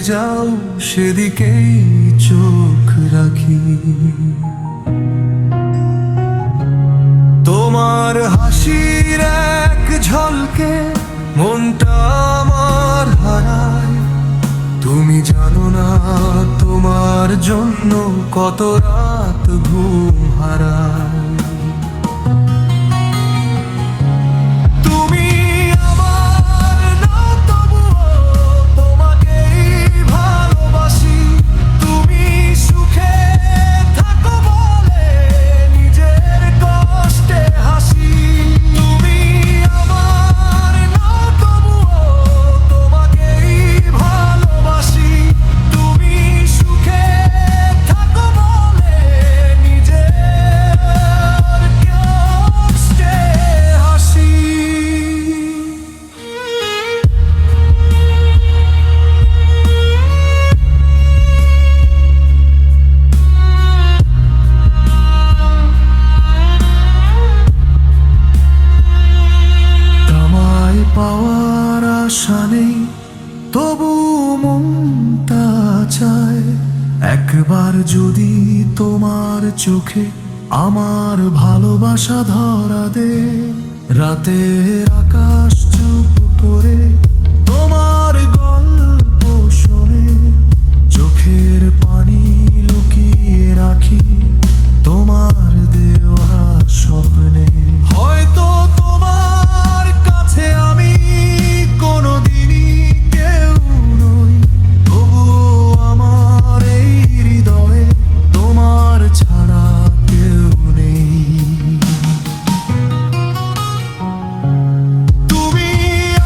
যাও সেদিকেই চোখ রাখি। তোমার হাসির এক ঝলকে মনটা আমার হারায়। তুমি জানো না তোমার জন্য কত রাত ঘুম হারায়। পাওয়ার আশা নেই তবু মনটা চায়, একবার যদি তোমার চোখে আমার ভালোবাসা ধরা দে। রাতের আকাশ চুপ করে তোমার গল্প শোনে, চোখের পানি লুকিয়ে রাখি তোমার দেওয়া স্বপ্নে। হয়তো তোমার কাছে আমি কোনোদিনই কেউ নই, তবুও আমার এই হৃদয়ে তোমার ছাড়া কেউ নেই। তুমি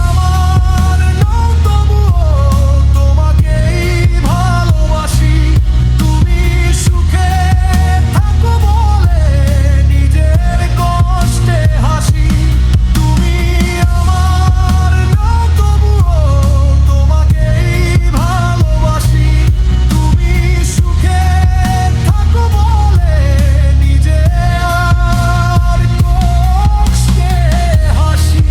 আমার নও তবুও তোমাকেই ভালোবাসি। তুমি সুখে থাকো বলে নিজের কষ্টে হাসি। তুমি আমার নও তবুও তোমাকেই ভালোবাসি। তুমি সুখে থাকো বলে নিজের কষ্টে হাসি।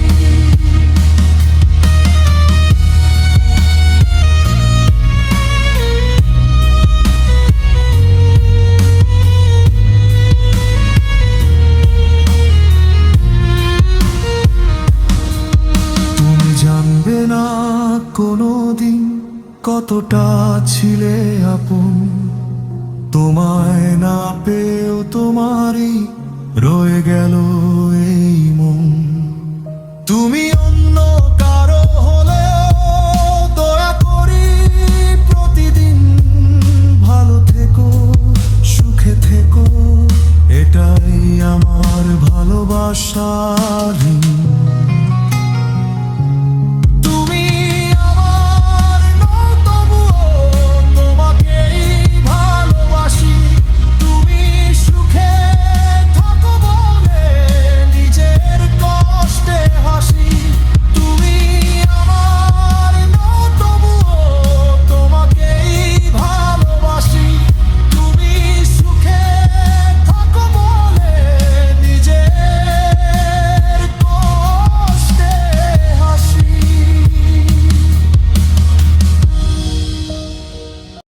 তুমি জানবে না কোনোদিন কতটা ছিলে আপন, তোমায় না পেয়েও তোমারই রয়ে গেল এই মন। তুমি অন্য কারো হলেও দয়া করি প্রতিদিন ভালো থেকো, সুখে থেকো, এটাই আমার ভালোবাসার